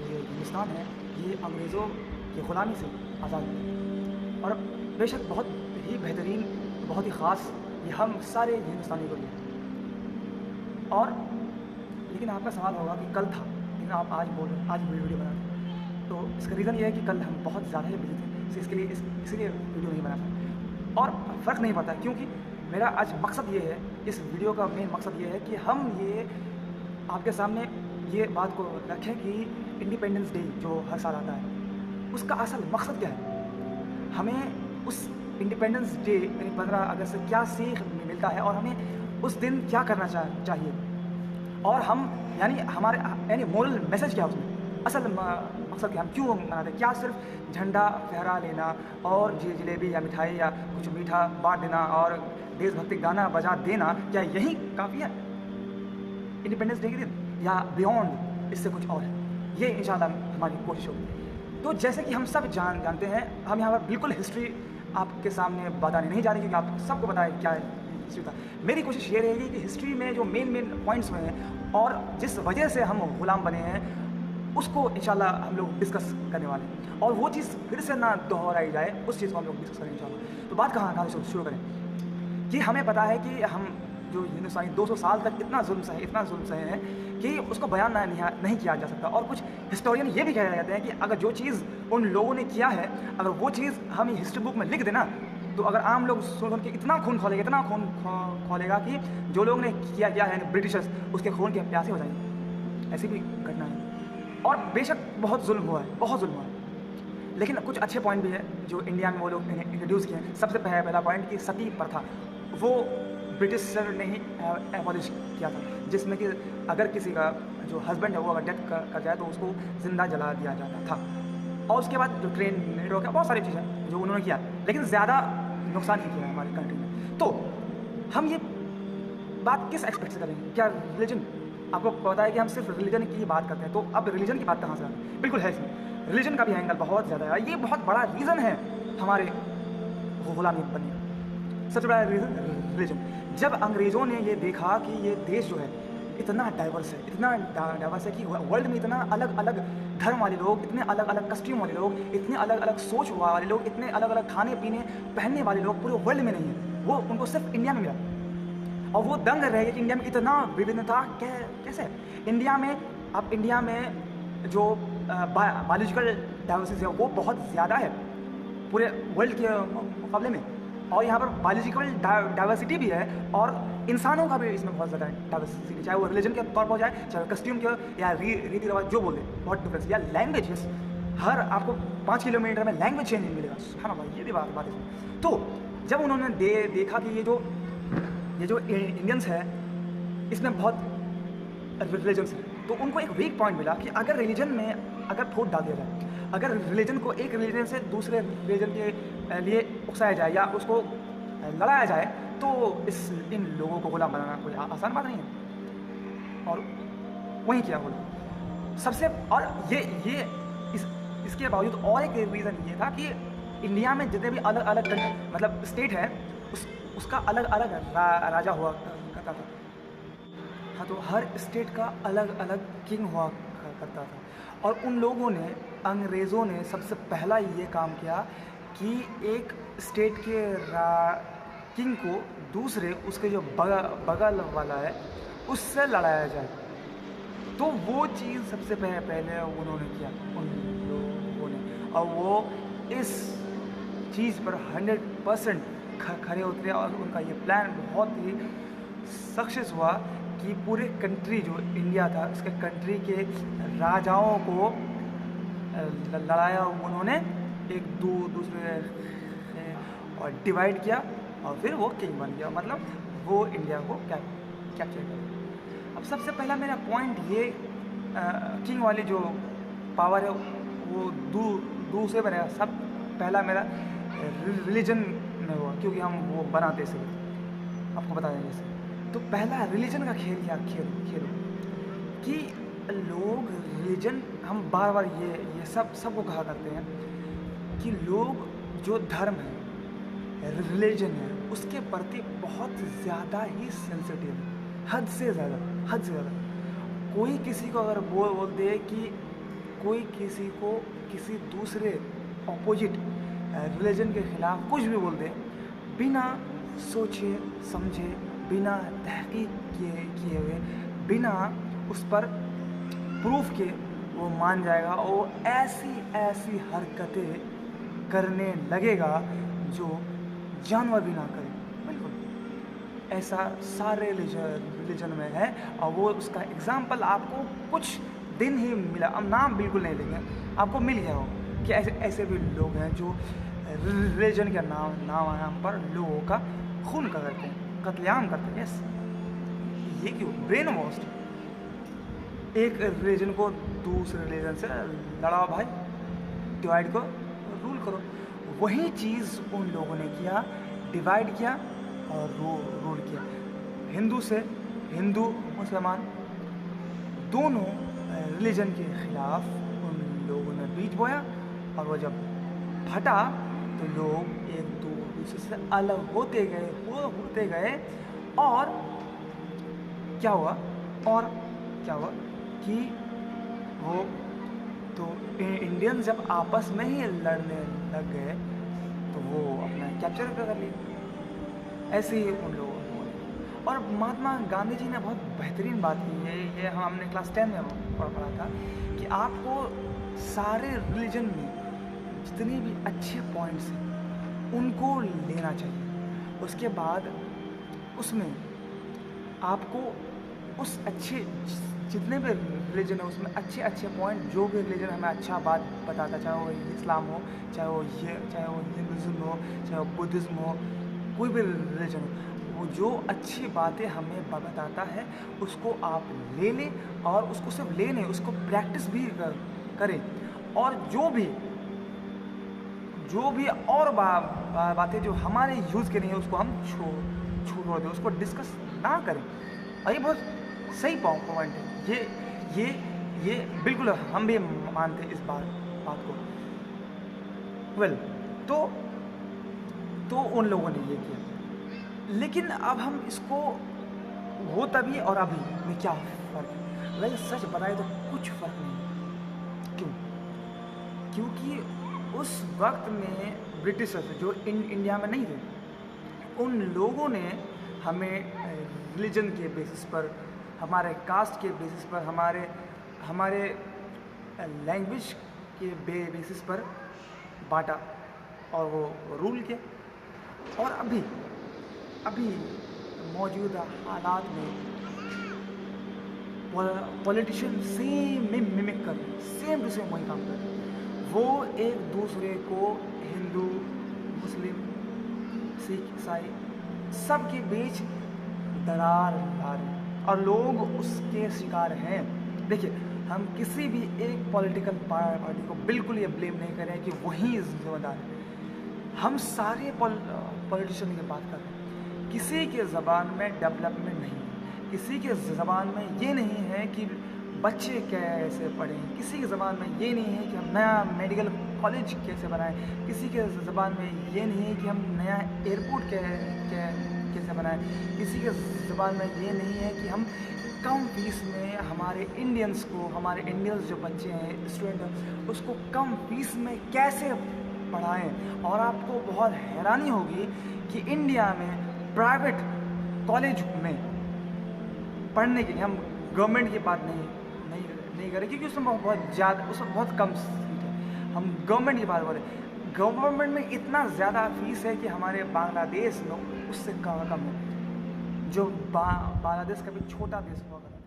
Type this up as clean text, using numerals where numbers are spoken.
ये हिंदुस्तान है, ये अंग्रेज़ों की ग़ुलामी से आज़ाद हुआ और बेशक बहुत ही बेहतरीन, बहुत ही ख़ास ये हम सारे हिंदुस्तानियों के लिए। और लेकिन आपका सवाल होगा कि कल था, लेकिन आप आज बोल रहे हैं, आज वीडियो बना रहे हैं। तो इसका रीज़न ये है कि कल हम बहुत ज़्यादा ही बिज़ी थे, इसके लिए इसलिए वीडियो नहीं बना पाए। और फ़र्क नहीं पड़ता क्योंकि मेरा आज मकसद ये है, इस वीडियो का मेन मकसद ये है कि हम ये आपके सामने ये बात को रखें कि इंडिपेंडेंस डे जो हर साल आता है, उसका असल मकसद क्या है? हमें उस इंडिपेंडेंस डे यानी 15 अगस्त से क्या सीख मिलता है और हमें उस दिन क्या करना चाहिए? और हम यानी मोरल मैसेज क्या है उसमें? असल मकसद क्या, हम क्यों मनाते हैं? क्या सिर्फ झंडा फहरा लेना और जलेबी या मिठाई या कुछ मीठा बाँट देना और देशभक्ति गाना बजा देना, क्या यही काफ़ी है इंडिपेंडेंस डे के दिन, या बियॉन्ड इससे कुछ और है? ये इंशाल्लाह हमारी कोशिश होगी। तो जैसे कि हम सब जानते हैं, हम यहाँ पर बिल्कुल हिस्ट्री आपके सामने बताने नहीं जा रहे क्योंकि आप सबको पता है क्या है हिस्ट्री का। मेरी कोशिश ये रहेगी कि हिस्ट्री में जो मेन पॉइंट्स हुए हैं और जिस वजह से हम गुलाम बने हैं, उसको इंशाल्लाह हम लोग डिस्कस करने वाले हैं और वो चीज़ फिर से ना दोहराई जाए, उस चीज़ को हम लोग डिस्कस करेंगे इंशाल्लाह। तो बात कहाँ से शुरू करें कि हमें पता है कि हम जो हिंदुस्तानी 200 साल तक इतना जुल्म सहे हैं कि उसको बयान नहीं किया जा सकता। और कुछ हिस्टोरियन ये भी कह जाते हैं कि अगर जो चीज़ उन लोगों ने किया है, अगर वो चीज़ हम हिस्ट्री बुक में लिख देना, तो अगर आम लोग सुन के इतना खून खोलेगा कि जो लोग ने किया है ब्रिटिशर्स, उसके खून के प्यासे हो जाएंगे। ऐसी भी घटना है और बेशक बहुत जुल्म हुआ है, लेकिन कुछ अच्छे पॉइंट भी है जो इंडिया में वो लोग इंट्रोड्यूस किए हैं। सबसे पहला पॉइंट कि सती प्रथा, वो ब्रिटिशर ने ही एबॉलिश किया था, जिसमें कि अगर किसी का जो हस्बैंड है वो अगर डेथ कर जाए तो उसको ज़िंदा जला दिया जाता था। और उसके बाद जो ट्रेन नेटवर्क है, बहुत सारी चीज़ें जो उन्होंने किया, लेकिन ज़्यादा नुकसान ही किया है हमारी कंट्री में। तो हम ये बात किस एक्सपेक्ट से करेंगे? क्या रिलीजन, आपको पता है कि हम सिर्फ रिलीजन की बात करते हैं, तो अब रिलीजन की बात कहाँ से आती है? बिल्कुल है, इसमें रिलीजन का भी एंगल बहुत ज़्यादा है। ये बहुत बड़ा रीज़न है हमारे गुलामी बनने का। सबसे बड़ा रीज़न रिलीजन। जब अंग्रेज़ों ने ये देखा कि ये देश जो है इतना डाइवर्स है कि वर्ल्ड में इतना अलग अलग धर्म वाले लोग, इतने अलग अलग कस्ट्यूम वाले लोग, इतने अलग अलग सोच वाले लोग, इतने अलग अलग खाने पीने पहनने वाले लोग पूरे वर्ल्ड में नहीं है, वो उनको सिर्फ इंडिया में मिला। और वो दंग रह गए कि इंडिया में इतना विभिन्नता कैसे? इंडिया में जो बायोलॉजिकल डाइवर्सिटी है वो बहुत ज़्यादा है पूरे वर्ल्ड के मुकाबले में। और यहाँ पर बायोलॉजिकल डाइवर्सिटी भी है और इंसानों का भी इसमें बहुत ज़्यादा डाइवर्सिटी, चाहे वो रिलीजन के तौर पर हो जाए, चाहे कस्ट्यूम के या रीति रिवाज जो बोले, बहुत डिफरेंस। या लैंग्वेज, हर आपको 5 किलोमीटर में लैंग्वेज चेंज मिलेगा, है ना भाई? ये भी बात है। तो जब उन्होंने देखा कि ये जो इंडियंस है इसमें बहुत रिलीजन्स है, तो उनको एक वीक पॉइंट मिला कि अगर रिलीजन में अगर फूट डाल दिया जाए, अगर रिलीजन को एक रिलीजन से दूसरे रिलीजन के लिए उकसाया जाए या उसको लड़ाया जाए, तो इन लोगों को गुलाम बनाना कोई आसान बात नहीं है। और वही किया बोला सबसे। और इसके बावजूद और एक रीज़न ये था कि इंडिया में जितने भी अलग अलग मतलब स्टेट है, उसका अलग अलग राजा हुआ करता था। हाँ, तो हर स्टेट का अलग अलग किंग हुआ करता था। और उन लोगों ने, अंग्रेज़ों ने सबसे पहला ये काम किया कि एक स्टेट के किंग को दूसरे उसके जो बगल वाला है उससे लड़ाया जाए। तो वो चीज़ सबसे पहले उन्होंने किया उन लोगों ने, और वो इस चीज़ पर 100% खरे उतरे और उनका ये प्लान बहुत ही सक्सेस हुआ कि पूरे कंट्री जो इंडिया था, उसके कंट्री के राजाओं को लड़ाया उन्होंने एक दूसरे और डिवाइड किया और फिर वो किंग बन गया, मतलब वो इंडिया को कैप्चर किया। अब सबसे पहला मेरा पॉइंट ये किंग वाली जो पावर है वो दूसरे बनेगा। सब पहला मेरा रिलीजन में हुआ, क्योंकि हम वो बनाते से आपको बता देंगे इसे। तो पहला रिलीजन का खेल क्या खेल कि लोग रिलीजन, हम बार बार ये सबको कहा करते हैं कि लोग जो धर्म है, रिलीजन है, उसके प्रति बहुत ज़्यादा ही सेंसिटिव है, हद से ज़्यादा। कोई किसी को अगर बोल दे कि कोई किसी को किसी दूसरे ऑपोजिट रिलीजन के ख़िलाफ़ कुछ भी बोल दे, बिना सोचे समझे, बिना तहकीक किए हुए, बिना उस पर प्रूफ के वो मान जाएगा और ऐसी ऐसी हरकतें करने लगेगा जो जानवर भी ना करे। बिल्कुल ऐसा सारे रिलीजन में है, और वो उसका एग्जाम्पल आपको कुछ दिन ही मिला। अब नाम बिल्कुल नहीं लेंगे, आपको मिल गया हो कि ऐसे ऐसे भी लोग हैं जो रिलीजन के नाम पर लोगों का खून करते हैं, कत्लेआम करते हैं। यस, ये क्यों? Brain wash. एक रिलीजन को दूसरे रिलीजन से लड़ाओ भाई, डिवाइड करो, रूल करो। वही चीज़ उन लोगों ने किया, डिवाइड किया और रूल किया। हिंदू से हिंदू मुसलमान दोनों रिलीजन के ख़िलाफ़ उन लोगों ने बीज बोया, और वो जब फटा तो लोग एक दूसरे से अलग होते गए। और क्या हुआ कि वो तो इंडियंस जब आपस में ही लड़ने लग गए तो वो अपना कैप्चर कर लिए। ऐसे ही उन लोगों ने। और महात्मा गांधी जी ने बहुत बेहतरीन बात की है, ये हमने क्लास 10 में पढ़ा था कि आपको सारे रिलीजन में जितने भी अच्छे पॉइंट्स हैं उनको लेना चाहिए। उसके बाद उसमें आपको उस अच्छे जितने भी रिलीजन है उसमें अच्छे पॉइंट, जो भी रिलीजन हमें अच्छा बात बताता, चाहे वो इस्लाम हो, चाहे वो हिंदुज़म हो, चाहे वो बुद्धिज़्म हो, कोई भी रिलीजन हो, वो जो अच्छी बातें हमें बताता है उसको आप ले लें, और उसको सिर्फ ले लें, उसको प्रैक्टिस भी करें। और जो भी और बातें जो हमारे यूज़ के नहीं है उसको हम छोड़ दें, उसको डिस्कस ना करें। और ये बहुत सही पॉइंट है। ये बिल्कुल हम भी मानते हैं इस बात को। वेल, तो उन लोगों ने ये किया, लेकिन अब हम इसको वो तभी और अभी में क्या फ़र्क है? वेल, सच बताए तो कुछ फ़र्क नहीं। क्यों? क्योंकि उस वक्त में ब्रिटिशर्स जो इंडिया में नहीं थे, उन लोगों ने हमें रिलीजन के बेसिस पर, हमारे कास्ट के बेसिस पर, हमारे लैंग्वेज के बेसिस पर बांटा और वो रूल किया। और अभी मौजूदा हालात में पॉलिटिशियन सेम मिमिक कर रहे हैं, सेम टू सेम वही काम कर रहे हैं। वो एक दूसरे को हिंदू, मुस्लिम, सिख, ईसाई सबके बीच दरार ला रहे हैं और लोग उसके शिकार हैं। देखिए, हम किसी भी एक पॉलिटिकल पार्टी को बिल्कुल ये ब्लेम नहीं करें कि वही जिम्मेदार है। हम सारे पॉलिटिशियन की बात कर रहे हैं। किसी के ज़बान में डेवलपमेंट नहीं है, किसी के ज़बान में ये नहीं है कि बच्चे कैसे पढ़ें, किसी के ज़बान में ये नहीं है कि हम नया मेडिकल कॉलेज कैसे बनाएं, किसी के ज़बान में ये नहीं है कि हम नया एयरपोर्ट कैसे बनाएं, किसी के ज़बान में ये नहीं है कि हम कम फीस में हमारे इंडियंस जो बच्चे हैं, स्टूडेंट हैं, उसको कम फीस में कैसे पढ़ाएं। और आपको बहुत हैरानी होगी कि इंडिया में प्राइवेट कॉलेज में पढ़ने के लिए, हम गवर्नमेंट की बात नहीं करें क्योंकि उसमें बहुत कम सीट है, हम गवर्नमेंट की बात करें। गवर्नमेंट में इतना ज़्यादा फीस है कि हमारे बांग्लादेश में उससे कम है, जो बांग्लादेश का भी छोटा देश हुआ करता है।